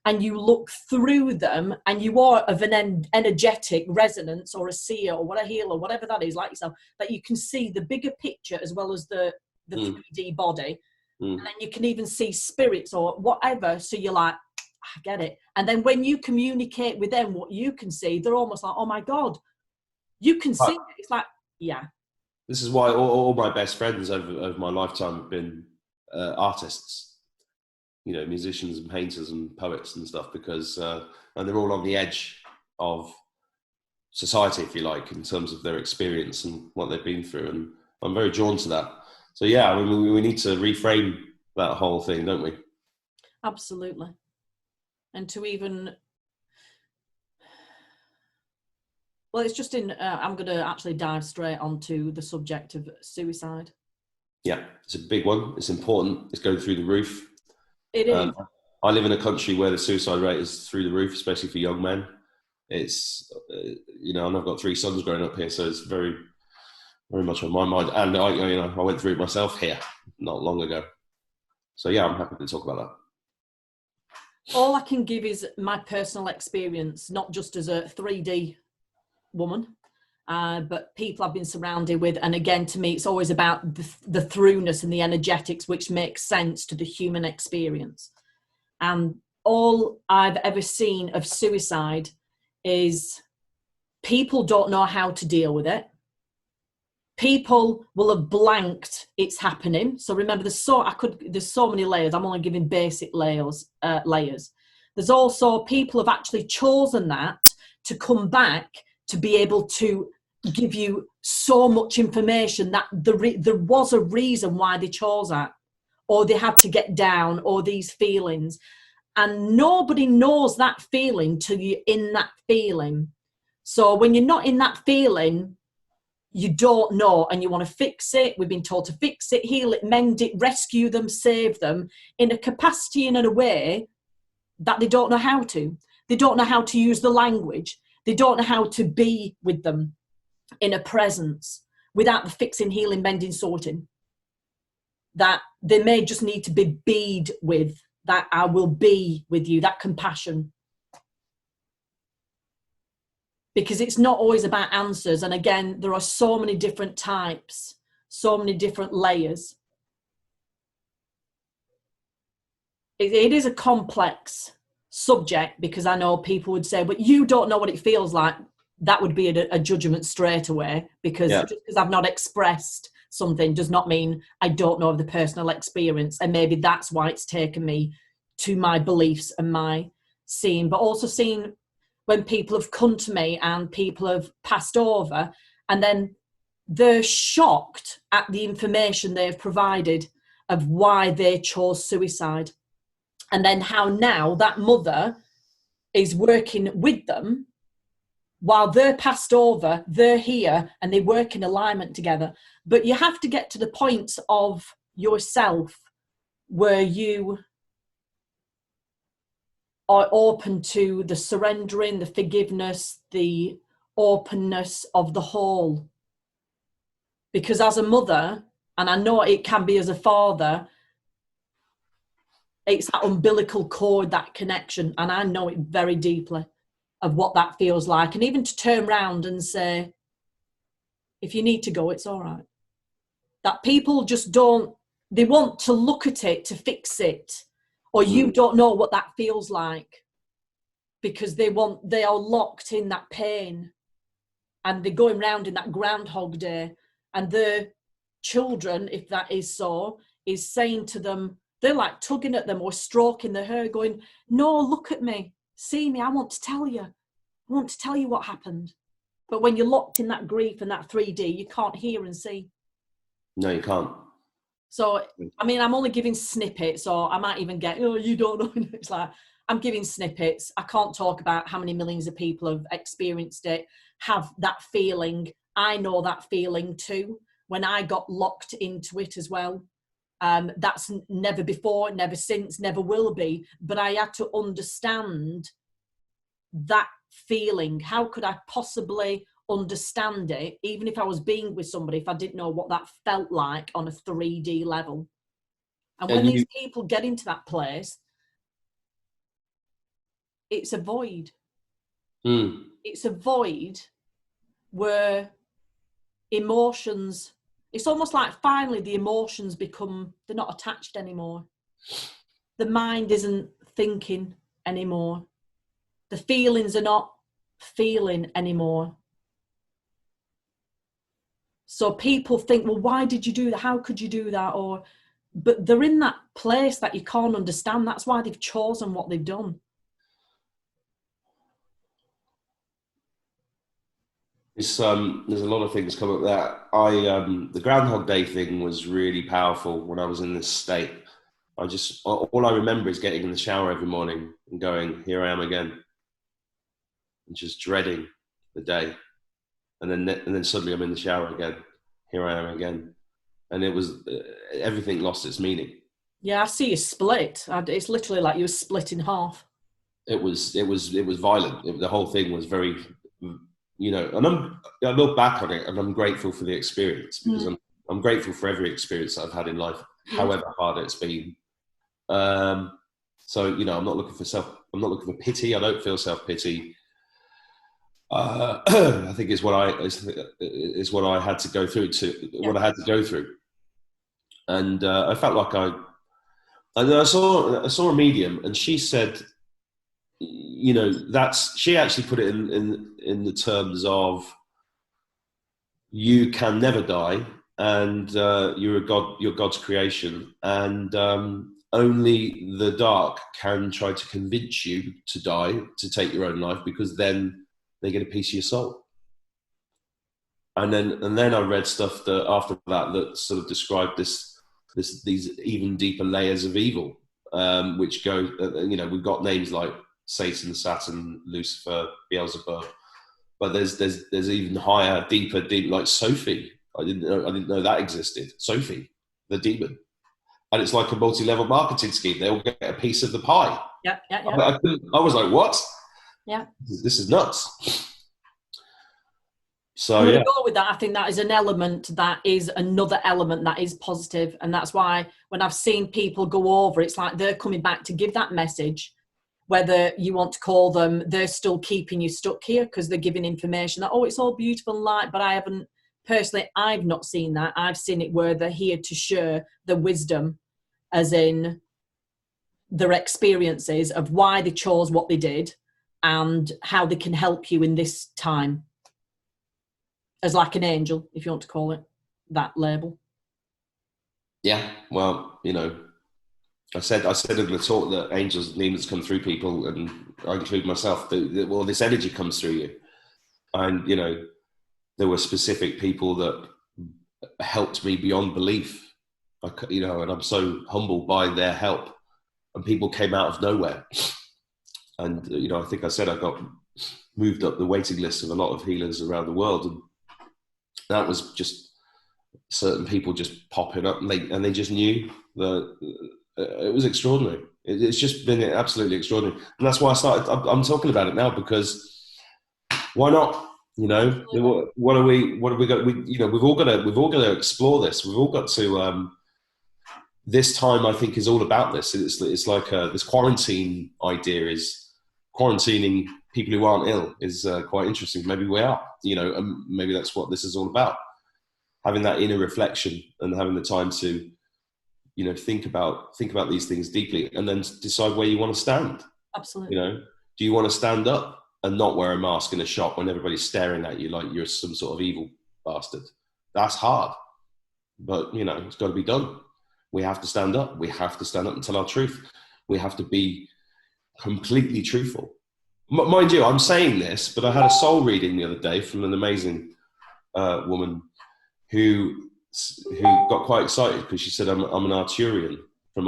and you look through them, and you are of an energetic resonance, or a seer, or what a healer, whatever that is, like yourself, that you can see the bigger picture as well as the 3D body. And then you can even see spirits or whatever. So you're like, I get it. And then when you communicate with them, what you can see, they're almost like, oh my God, you can see it. It's like, yeah. This is why all my best friends over my lifetime have been artists, you know, musicians and painters and poets and stuff, because and they're all on the edge of society, if you like, in terms of their experience and what they've been through. And I'm very drawn to that. So yeah, I mean, we need to reframe that whole thing, don't we? Absolutely. And to even, well, it's just I'm going to actually dive straight onto the subject of suicide. Yeah, it's a big one. It's important. It's going through the roof. It is. I live in a country where the suicide rate is through the roof, especially for young men. It's, you know, and I've got 3 sons growing up here, so it's very, very much on my mind. And I went through it myself here not long ago. So yeah, I'm happy to talk about that. All I can give is my personal experience, not just as a 3D woman, but people I've been surrounded with. And again, to me, it's always about the throughness and the energetics, which makes sense to the human experience. And all I've ever seen of suicide is people don't know how to deal with it. People will have blanked it's happening. So remember, there's so many layers. I'm only giving basic layers. There's also people have actually chosen that to come back to be able to give you so much information that there was a reason why they chose that, or they had to get down, or these feelings. And nobody knows that feeling till you're in that feeling. So when you're not in that feeling, you don't know, and you want to fix it. We've been told to fix it, heal it, mend it, rescue them, save them in a capacity and in a way that they don't know how to. They don't know how to use the language. They don't know how to be with them in a presence without the fixing, healing, mending, sorting. that they may just need to be bead with, that I will be with you, that compassion. Because it's not always about answers. And again, there are so many different types, so many different layers. It is a complex subject, because I know people would say, but you don't know what it feels like. That would be a judgment straight away, because just because I've not expressed something does not mean I don't know of the personal experience. And maybe that's why it's taken me to my beliefs and my seeing, but also seeing when people have come to me and people have passed over, and then they're shocked at the information they've provided of why they chose suicide. And then how now that mother is working with them while they're passed over, they're here, and they work in alignment together. But you have to get to the point of yourself where you are open to the surrendering, the forgiveness, the openness of the whole. Because as a mother, and I know it can be as a father, it's that umbilical cord, that connection, and I know it very deeply of what that feels like. And even to turn around and say, if you need to go, it's all right. That people just don't, they want to look at it to fix it, or you don't know what that feels like, because they are locked in that pain, and they're going round in that Groundhog Day, and the children, if that is so, is saying to them, they're like tugging at them or stroking their hair, going, no, look at me, see me, I want to tell you. I want to tell you what happened. But when you're locked in that grief and that 3D, you can't hear and see. No, you can't. So, I mean, I'm only giving snippets, or I might even get, oh, you don't know. It's like, I'm giving snippets. I can't talk about how many millions of people have experienced it, have that feeling. I know that feeling too, when I got locked into it as well. That's never before, never since, never will be. But I had to understand that feeling. How could I possibly understand it, even if I was being with somebody, if I didn't know what that felt like on a 3D level? And when these people get into that place, it's a void. It's a void where emotions, it's almost like finally the emotions become, they're not attached anymore. The mind isn't thinking anymore. The feelings are not feeling anymore. So people think, well, why did you do that? How could you do that? But they're in that place that you can't understand. That's why they've chosen what they've done. There's a lot of things come up that the Groundhog Day thing was really powerful when I was in this state. All I remember is getting in the shower every morning and going, here I am again, and just dreading the day. And then suddenly I'm in the shower again. Here I am again. And it was, everything lost its meaning. Yeah, I see you split. It's literally like you were split in half. It was violent. The whole thing was very, and I look back on it and I'm grateful for the experience, because I'm grateful for every experience that I've had in life, however hard it's been. So, I'm not looking for pity. I don't feel self-pity. I think it's what I had to go through what I had to go through. And I felt like I saw a medium, and she said, she actually put it in the terms of, you can never die, and you're God's creation, and only the dark can try to convince you to die, to take your own life, because then they get a piece of your soul. And then I read stuff that after that sort of described these even deeper layers of evil, which go, we've got names like Satan, Saturn, Lucifer, Beelzebub, but there's even higher, deeper, like Sophie. I didn't know that existed. Sophie, the demon, and it's like a multi-level marketing scheme. They all get a piece of the pie. Yeah. I was like, what? Yeah. This is nuts. So I'm going yeah, to go with that. I think that is an element that is another element that is positive, and that's why when I've seen people go over, it's like they're coming back to give that message. Whether you want to call them, they're still keeping you stuck here because they're giving information that, oh, it's all beautiful and light, but I've not seen that. I've seen it where they're here to share the wisdom, as in their experiences of why they chose what they did and how they can help you in this time. As like an angel, if you want to call it that label. yeah. Well, I said in the talk that angels and demons come through people, and I include myself. Well, this energy comes through you, and there were specific people that helped me beyond belief. And I'm so humbled by their help. And people came out of nowhere, and I think I said I got moved up the waiting list of a lot of healers around the world, and that was just certain people just popping up, and they just knew that. It was extraordinary. It's just been absolutely extraordinary, and that's why I'm talking about it now, because why not? What are we got? We've all got to explore this. We've all got to. This time, I think, is all about this. It's like this quarantine idea is quarantining people who aren't ill is quite interesting. Maybe we are, and maybe that's what this is all about. Having that inner reflection and having the time to think about these things deeply, and then decide where you want to stand. Absolutely. Do you want to stand up and not wear a mask in a shop when everybody's staring at you like you're some sort of evil bastard? That's hard, but it's got to be done. We have to stand up. We have to stand up and tell our truth. We have to be completely truthful. Mind you, I'm saying this, but I had a soul reading the other day from an amazing woman who got quite excited because she said, I'm an Arturian from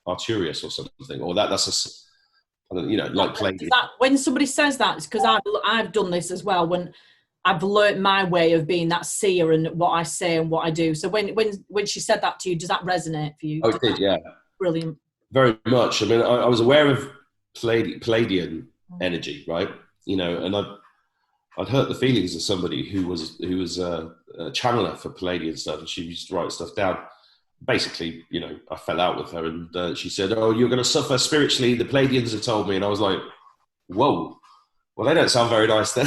Arturius or something, or that's like playing. When somebody says that, it's because I've done this as well. When I've learnt my way of being that seer and what I say and what I do. So when she said that to you, does that resonate for you? Oh, it did, yeah. Brilliant. Very much. I mean, I was aware of Palladian energy, right? And I'd hurt the feelings of somebody who was a channeler for Palladian stuff, and she used to write stuff down. Basically, I fell out with her, and she said, "Oh, you're going to suffer spiritually. The Palladians have told me," and I was like, "Whoa, well, they don't sound very nice then,"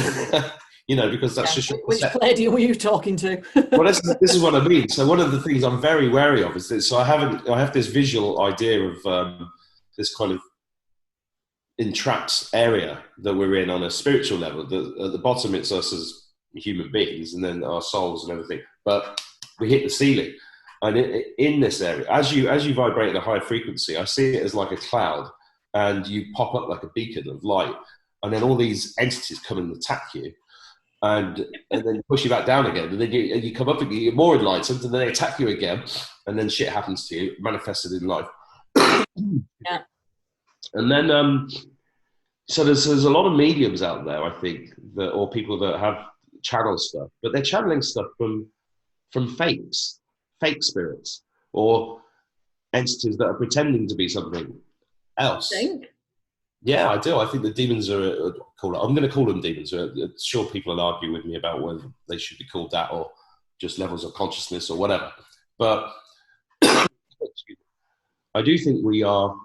because that's just which Palladian were you talking to? Well, this is what I mean. So one of the things I'm very wary of is that. So I have this visual idea of this kind of entrapped area that we're in on a spiritual level. At the bottom, it's us as human beings, and then our souls and everything. But we hit the ceiling, and in this area, as you vibrate at a high frequency, I see it as like a cloud, and you pop up like a beacon of light, and then all these entities come and attack you, and then push you back down again, and then you come up and you get more enlightened, and then they attack you again, and then shit happens to you, manifested in life. Yeah. And then, so there's a lot of mediums out there, I think, or people that have channel stuff, but they're channeling stuff from fake spirits, or entities that are pretending to be something else. Yeah, I do. I think the demons are called. I'm going to call them demons. Sure, people will argue with me about whether they should be called that or just levels of consciousness or whatever. But I do think we are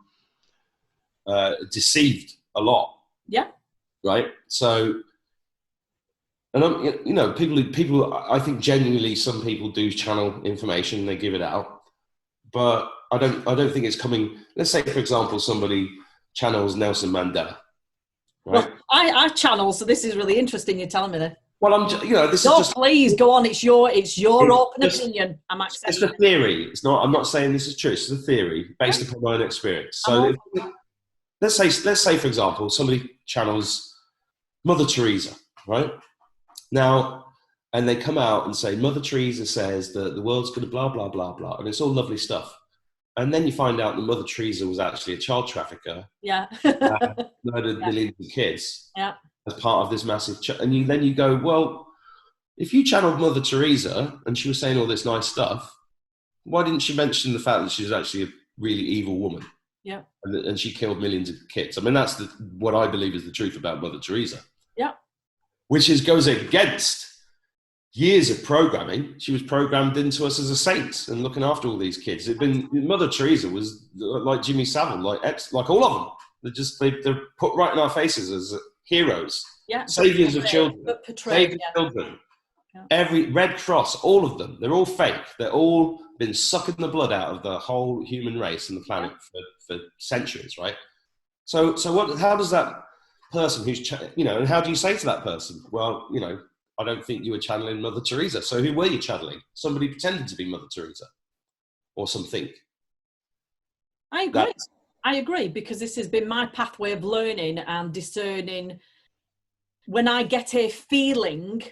deceived a lot. Yeah. Right. So, and people. I think genuinely, some people do channel information. They give it out, but I don't think it's coming. Let's say, for example, somebody channels Nelson Mandela. Right? Well, I channel, so this is really interesting. You're telling me that. Well, this is just. Please go on. It's your open opinion. I'm accepting. It's a theory. It's not. I'm not saying this is true. It's a theory based upon my own experience. So, let's say, for example, somebody channels Mother Teresa, right? Now, and they come out and say, Mother Teresa says that the world's going to blah, blah, blah, blah. And it's all lovely stuff. And then you find out that Mother Teresa was actually a child trafficker. Yeah. Murdered millions of kids. Yeah. As part of this massive... then you go, well, if you channeled Mother Teresa and she was saying all this nice stuff, why didn't she mention the fact that she was actually a really evil woman? Yeah. And she killed millions of kids. I mean, that's what I believe is the truth about Mother Teresa. Yeah. Which goes against years of programming. She was programmed into us as a saint and looking after all these kids. Mother Teresa was like Jimmy Savile, like all of them. They're put right in our faces as heroes, saviors of children, children. Yeah. Every Red Cross, all of them, they're all fake. They're all been sucking the blood out of the whole human race and the planet for centuries, right? So how does that person who's, and how do you say to that person, well, I don't think you were channeling Mother Teresa. So who were you channeling? Somebody pretending to be Mother Teresa or something. I agree, because this has been my pathway of learning and discerning. When I get a feeling,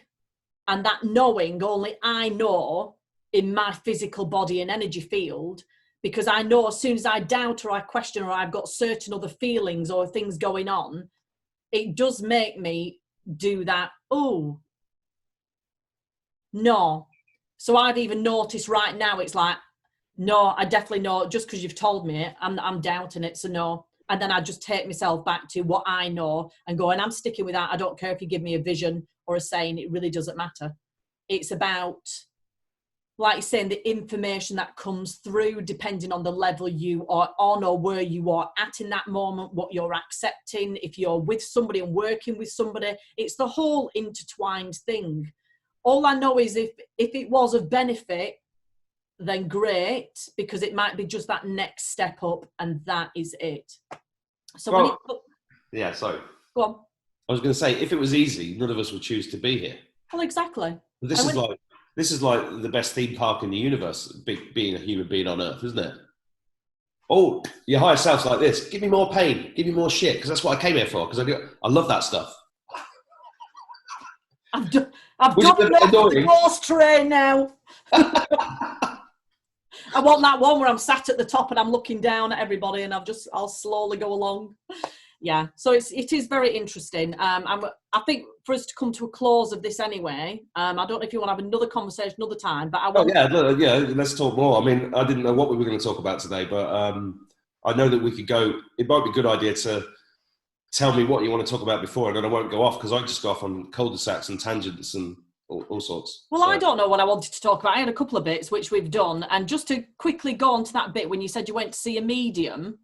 and that knowing, only I know in my physical body and energy field, because I know as soon as I doubt or I question or I've got certain other feelings or things going on, it does make me do that. Oh, no. So I've even noticed right now, it's like, no, I definitely know, just because you've told me it, I'm doubting it, so no. And then I just take myself back to what I know and go, and I'm sticking with that. I don't care if you give me a vision or a saying, it really doesn't matter. It's about, like you're saying, the information that comes through, depending on the level you are on or where you are at in that moment, what you're accepting, if you're with somebody and working with somebody. It's the whole intertwined thing. All I know is if it was of benefit, then great, because it might be just that next step up, and that is it. So sorry. Go on. I was going to say, if it was easy, none of us would choose to be here. Well, exactly. This is like the best theme park in the universe, being a human being on Earth, isn't it? Oh, your higher self's like this. Give me more pain. Give me more shit, because that's what I came here for. Because I love that stuff. I've got the horse train now. I want that one where I'm sat at the top and I'm looking down at everybody, and I'll slowly go along. Yeah, so it is very interesting. I think for us to come to a close of this anyway, I don't know if you want to have another conversation another time, but let's talk more. I mean, I didn't know what we were going to talk about today, but I know that we could go. It might be a good idea to tell me what you want to talk about before, and then I won't go off, because I just go off on cul-de-sacs and tangents and all sorts. Well, so. I don't know what I wanted to talk about. I had a couple of bits which we've done, and just to quickly go on to that bit when you said you went to see a medium,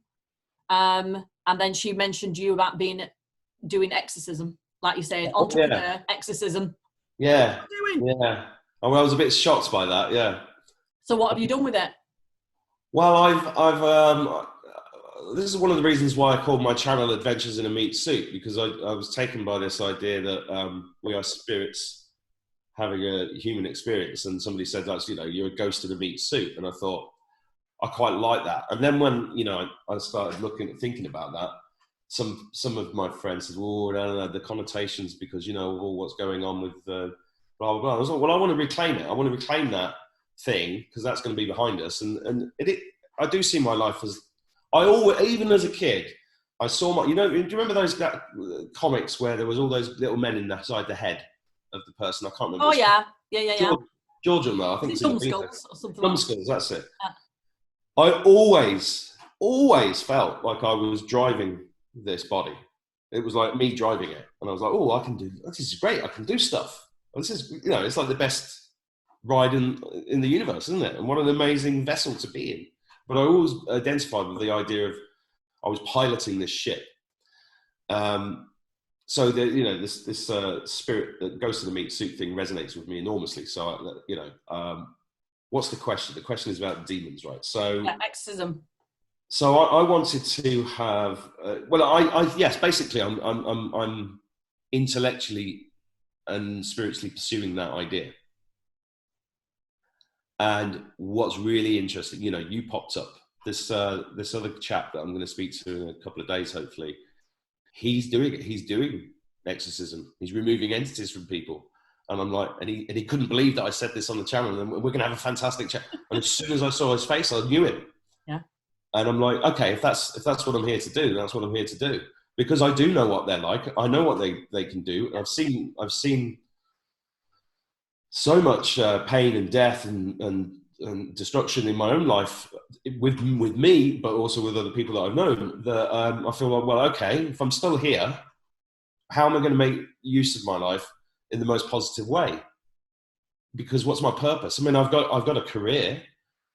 and then she mentioned you about doing exorcism, like you said, entrepreneur exorcism. Yeah, yeah. I was a bit shocked by that. Yeah. So what have you done with it? Well, I've this is one of the reasons why I called my channel Adventures in a Meat Suit, because I was taken by this idea that we are spirits having a human experience, and somebody said that's you're a ghost in a meat suit, and I thought I quite like that. And then when I started thinking about that, some of my friends said, "Oh, no, the connotations, because all what's going on with blah blah blah." I was like, "Well, I want to reclaim it. I want to reclaim that thing, because that's going to be behind us." And I do see my life as even as a kid, I saw my. Do you remember those comics where there was all those little men inside the head of the person? I can't remember. Oh yeah. George and I think it's Numbskulls or something. Numbskulls, that's it. Yeah. I always felt like I was driving this body. It was like me driving it, and I was like, "Oh, I can do this. Is great. I can do stuff. This is it's like the best ride in the universe, isn't it? And what an amazing vessel to be in." But I always identified with the idea of I was piloting this ship. So this spirit that goes to the meat suit thing resonates with me enormously. So what's the question? The question is about demons, right? So exorcism. So I wanted to have yes, basically I'm intellectually and spiritually pursuing that idea. And what's really interesting, you popped up this other chap that I'm going to speak to in a couple of days, hopefully. He's doing it. He's doing exorcism. He's removing entities from people. And I'm like, and he couldn't believe that I said this on the channel, and we're going to have a fantastic chat. And as soon as I saw his face, I knew him. Yeah. And I'm like, okay, if that's what I'm here to do, that's what I'm here to do. Because I do know what they're like. I know what they can do. I've seen so much pain and death and destruction in my own life with me, but also with other people that I've known, that I feel like, well, okay, if I'm still here, how am I going to make use of my life in the most positive way? because what's my purpose? I mean, I've got a career.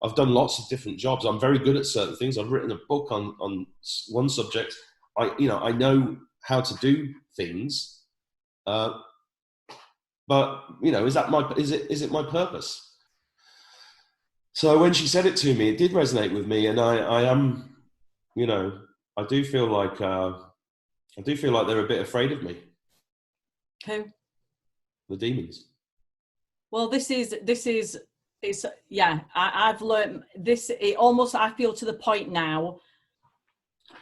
I've done lots of different jobs. I'm very good at certain things. I've written a book on one subject. I know how to do things, but is it my purpose? So when she said it to me, it did resonate with me, and I am, I do feel like they're a bit afraid of me. Who? The demons. Well, I've learned this. It almost, I feel, to the point now,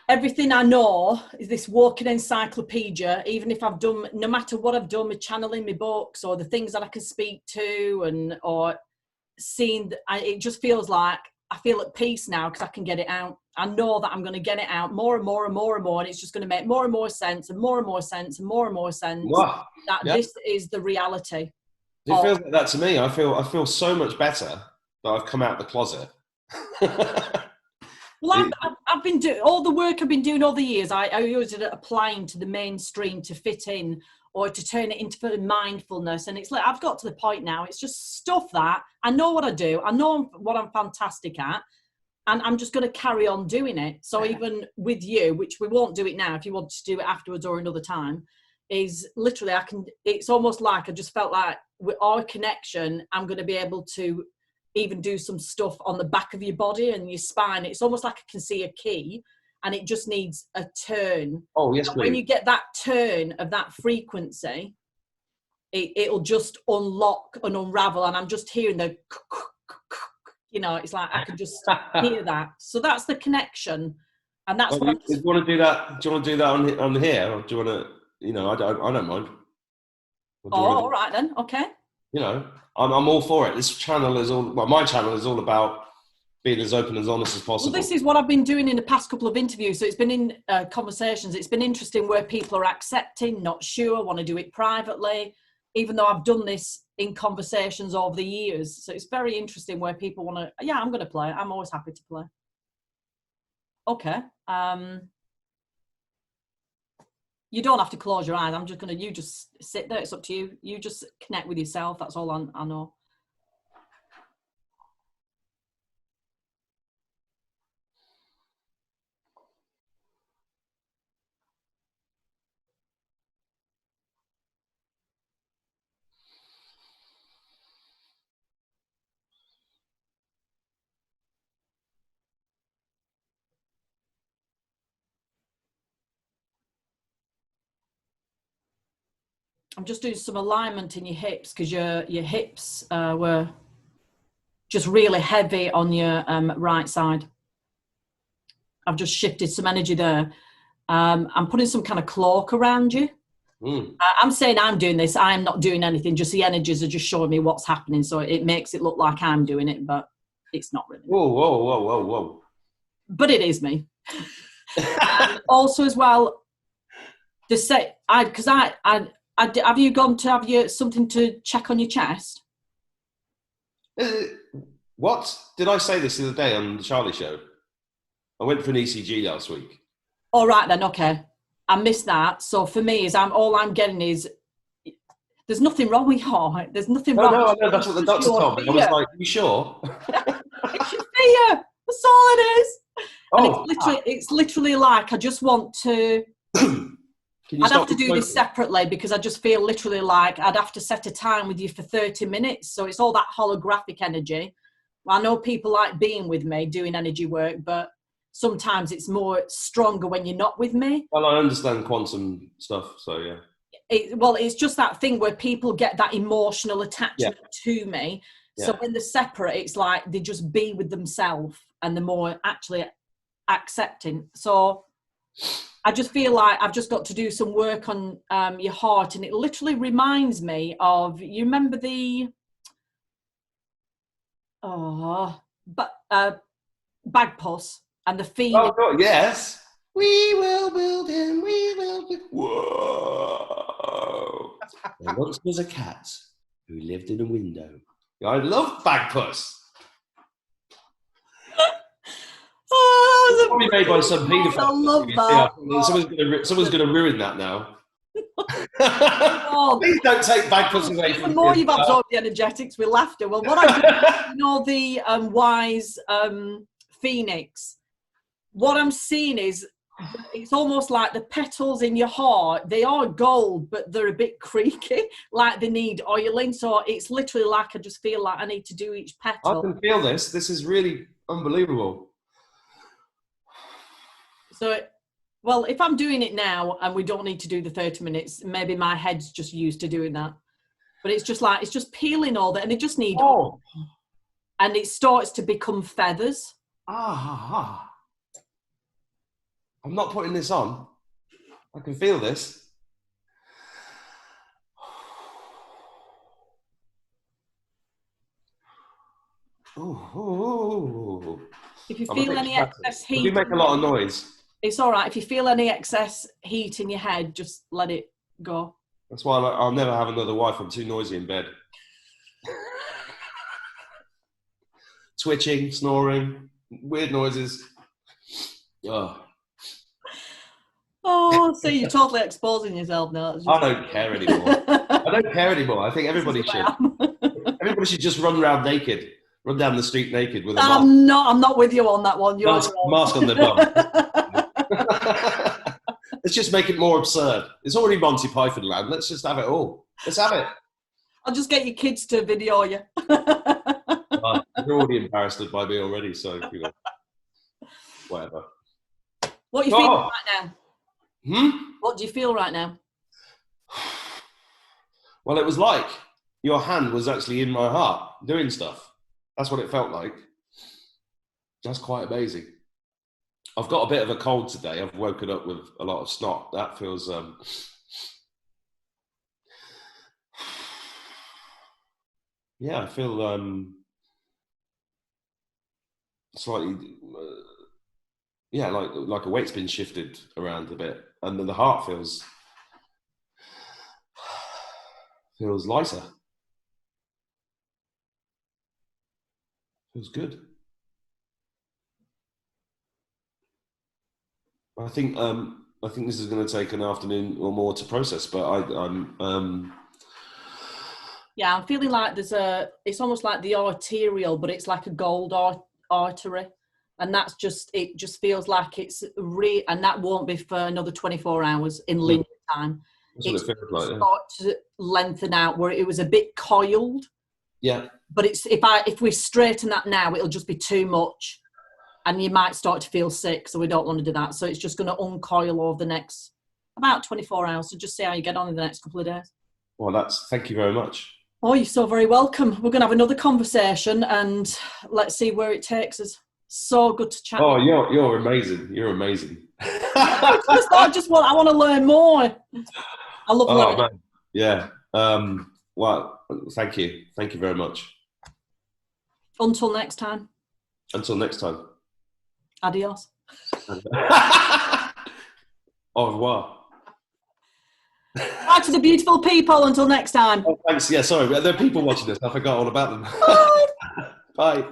everything I know is this walking encyclopedia. Even if I've done, no matter what I've done with channeling my books or the things that I can speak to or seeing, it just feels like I feel at peace now because I can get it out. I know that I'm going to get it out more and more and more and more, and it's just going to make more and more sense and more and more sense and more and more sense. Wow. That This is the reality. It feels like that to me. I feel so much better that I've come out the closet. Well, I've been doing all the work I've been doing all the years. I always did it applying to the mainstream to fit in or to turn it into mindfulness. And it's like, I've got to the point now, it's just stuff that I know what I do. I know what I'm fantastic at, and I'm just going to carry on doing it. So even with you, which we won't do it now, if you want to do it afterwards or another time, is literally, it's almost like I just felt like with our connection, I'm going to be able to even do some stuff on the back of your body and your spine. It's almost like I can see a key and it just needs a turn. Oh, yes, please. When you get that turn of that frequency, it'll just unlock and unravel. And I'm just hearing the, it's like I can just hear that. So that's the connection. And that's do you want to do that? Do you want to do that on here? Or do you want to, I don't mind. All right then. Okay. I'm all for it. This channel is my channel is all about being as open, as honest as possible. Well, this is what I've been doing in the past couple of interviews. So it's been in conversations. It's been interesting where people are accepting, not sure, want to do it privately, even though I've done this in conversations over the years. So it's very interesting where people want to, I'm going to play. I'm always happy to play. Okay. You don't have to close your eyes. I'm just going to, you just sit there. It's up to you. You just connect with yourself. That's all I know. I'm just doing some alignment in your hips because your hips were just really heavy on your right side. I've just shifted some energy there. I'm putting some kind of cloak around you. I'm saying I'm doing this. I'm not doing anything. Just the energies are just showing me what's happening. So it makes it look like I'm doing it, but it's not really. Whoa. But it is me. Also as well, have you gone to have you something to check on your chest? What? Did I say this the other day on the Charlie Show? I went for an ECG last week. All right then, okay. I missed that. So for me, all I'm getting is there's nothing wrong with you. There's nothing wrong. No, that's what the doctor told me. I was like, "Are you sure?" It's your fear. That's all it is. And it's literally like I just want to. I'd have to do this separately because I just feel literally like I'd have to set a time with you for 30 minutes. So it's all that holographic energy. I know people like being with me, doing energy work, but sometimes it's more stronger when you're not with me. Well, I understand quantum stuff, so yeah. It's just that thing where people get that emotional attachment to me. Yeah. So when they're separate, it's like they just be with themselves and they're more actually accepting. So I just feel like I've just got to do some work on your heart, and it literally reminds me of, you remember the bagpuss and the feeling. Oh God, yes. We will build him. We will. Whoa! There once was a cat who lived in a window. I love bagpuss. Oh, probably made by some paedophile. I love that. Yeah, someone's going to ruin that now. Please don't take bad pussy away from me. The more you've absorbed the energetics with laughter. Well, what I do, you know, the wise phoenix, what I'm seeing is it's almost like the petals in your heart. They are gold, but they're a bit creaky, like they need oiling. So it's literally like I just feel like I need to do each petal. I can feel this. This is really unbelievable. So, well, if I'm doing it now and we don't need to do the 30 minutes, maybe my head's just used to doing that. But it's just like, it's just peeling all that, and they just need, and it starts to become feathers. I'm not putting this on. I can feel this. Ooh. If you feel any excess heat, you make a lot of noise. It's all right. If you feel any excess heat in your head, just let it go. That's why I'll never have another wife. I'm too noisy in bed. Twitching, snoring, weird noises. Oh, so you're totally exposing yourself now. I don't care anymore. I don't care anymore. I think everybody should. Everybody should just run around naked. Run down the street naked with a mask. I'm not with you on that one. You're mask on their bum. Let's just make it more absurd. It's already Monty Python land. Let's just have it all. Let's have it. I'll just get your kids to video you. They're already embarrassed by me already, so you know, whatever. What are you feeling right now? What do you feel right now? Well, it was like your hand was actually in my heart doing stuff. That's what it felt like. That's quite amazing. I've got a bit of a cold today. I've woken up with a lot of snot. That feels yeah, I feel slightly yeah, like a weight's been shifted around a bit, and then the heart feels lighter. Feels good. I think this is going to take an afternoon or more to process, but I'm yeah, I'm feeling like it's almost like the arterial, but it's like a gold artery, and it just feels like it's and that won't be for another 24 hours in linear time. That's what it feels like. Yeah. Start to lengthen out where it was a bit coiled. Yeah. But it's if we straighten that now, it'll just be too much, and you might start to feel sick. So we don't want to do that. So it's just going to uncoil over the next about 24 hours. So just see how you get on in the next couple of days. Well, thank you very much. Oh, you're so very welcome. We're going to have another conversation, and let's see where it takes us. So good to chat. Oh, you're amazing. You're amazing. I want to learn more. I love learning. Man. Yeah. Well, thank you. Thank you very much. Until next time. Until next time. Adios. Au revoir. Back to the beautiful people. Until next time. Oh, thanks. Yeah, sorry. There are people watching this. I forgot all about them. Bye. Bye.